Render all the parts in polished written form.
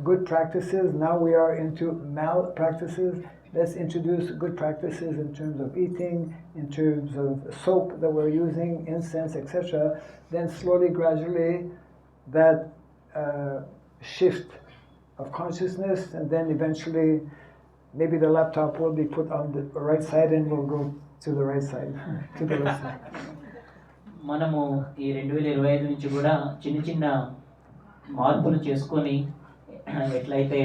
good practices. Now we are into malpractices. Let's introduce good practices in terms of eating, in terms of soap that we're using, incense, etc. Then slowly, gradually, that shift of consciousness, and then eventually maybe the laptop will be put on the right side and we'll go to the right side, to the left side. మనము ఈ 2025 నుంచి కూడా చిన్న చిన్న మార్పులు చేసుకొని ఎట్లయితే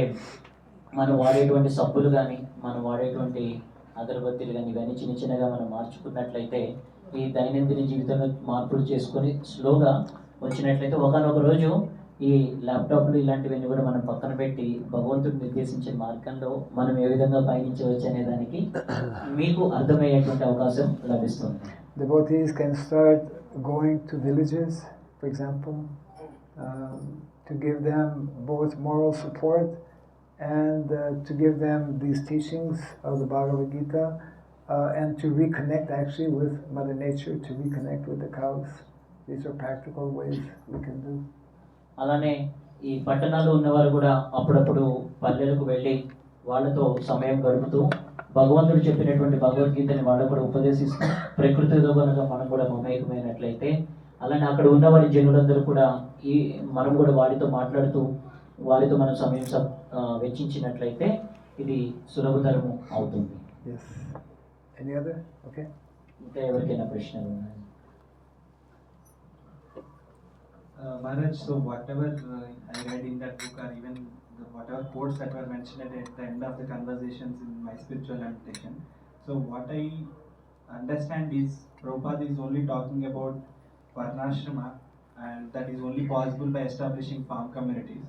మనం వాడేటువంటి సబ్బులు కానీ మనం వాడేటువంటి అగరబత్తీలు కానీ ఇవన్నీ చిన్న చిన్నగా మనం మార్చుకున్నట్లయితే ఈ దైనందిన జీవితంలో మార్పులు చేసుకొని స్లోగా వచ్చినట్లయితే ఒకనొక రోజు ఈ ల్యాప్టాప్లు ఇలాంటివన్నీ కూడా మనం పక్కన పెట్టి భగవంతుడు నిర్దేశించిన మార్గంలో మనం ఏ విధంగా పయనించవచ్చు అనే దానికి మీకు అర్థమయ్యేటువంటి అవకాశం లభిస్తుంది. Devotees can start going to villages, for example, to give them both moral support and to give them these teachings of the Bhagavad Gita and to reconnect actually with Mother Nature, to reconnect with the cows. These are practical ways we can do. అలానే ఈ పట్టణాల్లో ఉన్నవారు కూడా అప్పుడప్పుడు పల్లెలకు వెళ్ళి వాళ్ళతో సమయం గడుపుతూ భగవంతుడు చెప్పినటువంటి భగవద్గీతని వాళ్ళకు కూడా ఉపదేశిస్తూ ప్రకృతితో కనుక మనం కూడా మమేకమైనట్లయితే అలానే అక్కడ ఉన్నవారి జనులందరూ కూడా ఈ మనం కూడా వారితో మాట్లాడుతూ వారితో మనం సమయం వెచ్చించినట్లయితే ఇది సులభతరము అవుతుంది. ఇంకా ఎవరికైనా ప్రశ్నలు ఉన్నాయి? Maharaj, so whatever I read in that book or even whatever quotes that were mentioned at the end of the conversations in my spiritual meditation, so what I understand is Prabhupada is only talking about Varnashrama, and that is only possible by establishing farm communities.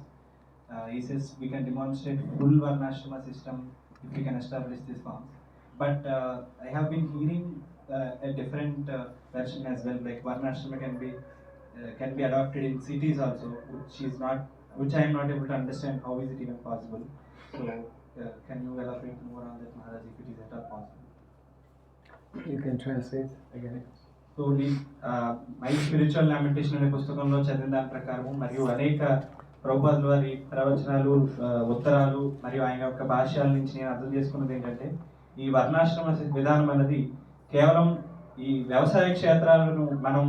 He says we can demonstrate full Varnashrama system if we can establish these farms. But I have been hearing a different version as well, like Varnashrama can be adopted in cities also, which I am not able to understand how is it even possible. So can you elaborate more on that, Maharaj, if it is at all possible? You can translate again. So my spiritual lamentation అనే పుస్తకంలో చదివిన దాని ప్రకారం మరియు అనేక ప్రభుపాదుల వారి ప్రవచనాలు, ఉత్తరాలు మరియు ఆయన యొక్క భాష్యాల నుంచి నేను అర్థం చేసుకున్నది ఏంటంటే ఈ వర్ణాశ్రమ విధానం అనేది కేవలం ఈ వ్యవసాయ క్షేత్రాలను మనం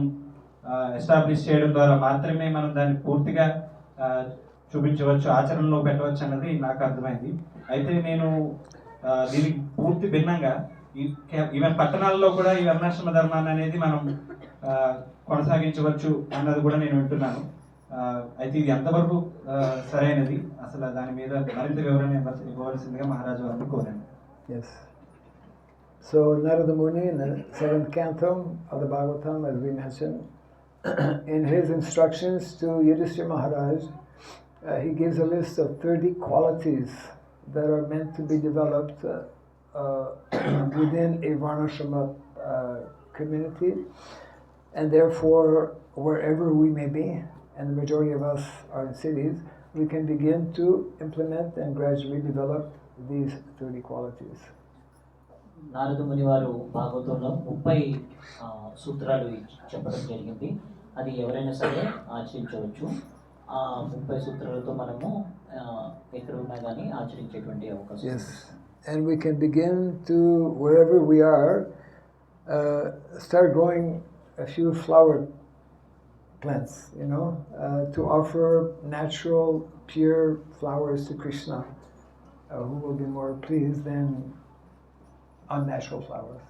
ఎస్టాబ్లిష్ చేయడం ద్వారా మాత్రమే మనం దాన్ని పూర్తిగా చూపించవచ్చు, ఆచరణలో పెట్టవచ్చు అన్నది నాకు అర్థమైంది. అయితే నేను దీనికి పూర్తి భిన్నంగా ఈవెన్ పట్టణాల్లో కూడా ఈ వర్ణాశ్రమ ధర్మాన్ని అనేది మనం కొనసాగించవచ్చు అన్నది కూడా నేను వింటున్నాను. అయితే ఇది ఎంతవరకు సరైనది, అసలు దాని మీద మరింత వివరణ ఇవ్వవలసిందిగా మహారాజు వారిని కోరాను. Yes. So Narada Muni in the 7th canto of the Bhagavatam, as we mentioned, in his instructions to Yudhishthira Maharaj, he gives a list of 30 qualities that are meant to be developed within a Varnashrama community, and therefore wherever we may be, and the majority of us are in cities, we can begin to implement and gradually develop these 30 qualities. Narada ముని వారు భాగవతంలో 30 సూత్రాలు చెప్పడం జరిగింది. అది ఎవరైనా సరే ఆచరించవచ్చు. ఆ 30 సూత్రాలతో మనము ఎక్కడ ఉన్నా కానీ ఆచరించేటువంటి అవకాశం. Yes, and we can begin to, wherever we are, start growing a few flower plants, to offer natural, pure flowers to Krishna, who will be more pleased than unnatural flowers.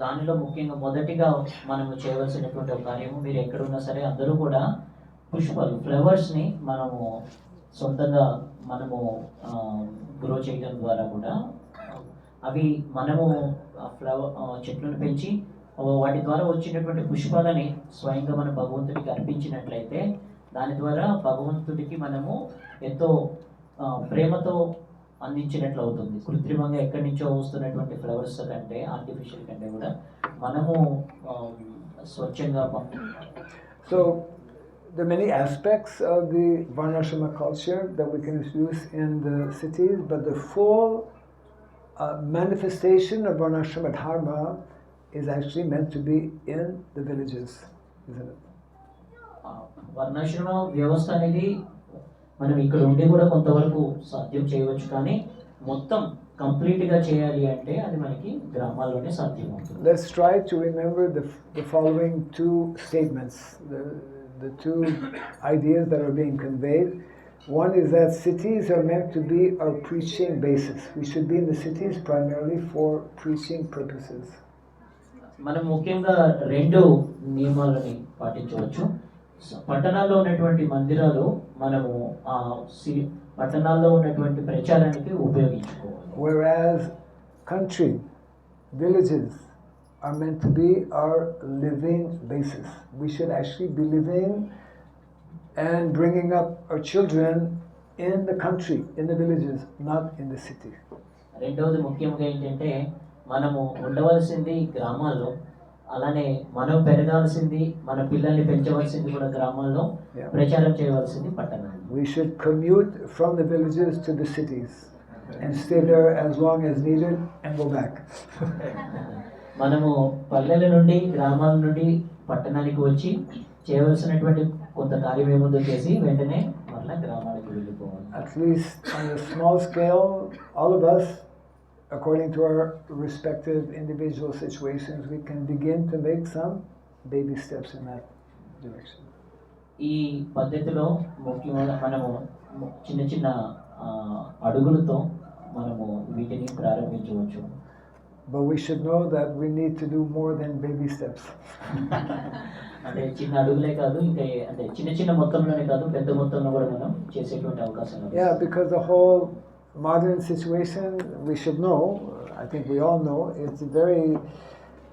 దానిలో ముఖ్యంగా మొదటిగా మనము చేయవలసినటువంటి ఒక కార్యము, మీరు ఎక్కడున్నా సరే అందరూ కూడా పుష్పాలు, ఫ్లవర్స్ని మనము సొంతంగా మనము గ్రో చేయడం ద్వారా కూడా అవి మనము చెట్లను పెంచి వాటి ద్వారా వచ్చినటువంటి పుష్పాలని స్వయంగా మన భగవంతుడికి అర్పించినట్లయితే దాని ద్వారా భగవంతుడికి మనము ఎంతో ప్రేమతో అందించినట్లు అవుతుంది. కృత్రిమంగా ఎక్కడి నుంచో వస్తున్నటువంటి ఫ్లవర్స్ కంటే, ఆర్టిఫిషియల్ కంటే కూడా మనము స్వచ్ఛంగా. So there are many aspects of the Varnashrama culture that we can use in the cities, but the full manifestation of Varnashrama dharma is actually meant to be in the villages, isn't it? వర్ణాశ్రమ వ్యవస్థ అనేది మనం ఇక్కడ ఉండి కూడా కొంతవరకు సాధ్యం చేయవచ్చు, కానీ మొత్తం కంప్లీట్గా చేయాలి అంటే అది మనకి గ్రామాల్లోనే సాధ్యం అవుతుంది. Let's try to remember the following two statements, the two ideas that are being conveyed. One is that cities are meant to be our preaching basis. We should be in the cities primarily for preaching purposes. మనం ముఖ్యంగా రెండు నియమాలని పాటించవచ్చు. పట్టణాల్లో ఉన్నటువంటి మందిరాలు మనము ఆ పట్టణాల్లో ఉన్నటువంటి ప్రచారానికి ఉపయోగించుకోవాలి. Whereas country, villages are meant to be our living basis. We should actually be living and bringing up our children in the country, in the villages, not in the city. రెండవది ముఖ్యంగా ఏంటంటే మనము ఉండవలసింది గ్రామాల్లో, అలానే మనం పెరగాల్సింది, మన పిల్లల్ని పెంచవలసింది కూడా గ్రామాల్లో, ప్రచారం చేయవలసింది పట్టణాల్లో. We should commute from the villages to the cities and stay there as long as needed and go back. మనము పల్లెల నుండి గ్రామాల నుండి పట్టణానికి వచ్చి చేయవలసినటువంటి కొంత కార్యం ఏముందో చేసి వెంటనే మళ్ళీ గ్రామాలకు వెళ్ళిపోవాలి. At least on a small scale, all of us, according to our respective individual situations, we can begin to make some baby steps in that direction. ఈ పద్ధతిలో ముఖ్యంగా మనము చిన్న చిన్న అడుగులతో మనము వీటిని ప్రారంభించవచ్చు. But we should know that we need to do more than baby steps. అంటే చిన్న అడుగులే కాదు, ఇంకా అంటే చిన్న చిన్న మొత్తంలోనే కాదు, పెద్ద మొత్తంలో కూడా మనం చేసేటువంటి అవకాశం ఉంది. Yeah, because the whole modern situation, we should know, I think we all know,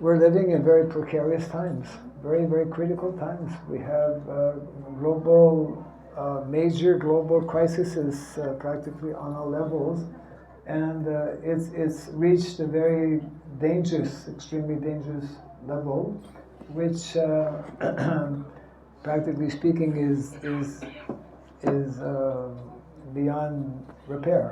we're living in very precarious times, very, very critical times. We have major global crises practically on all levels, and it's reached a very dangerous, extremely dangerous level, which practically speaking is beyond repair.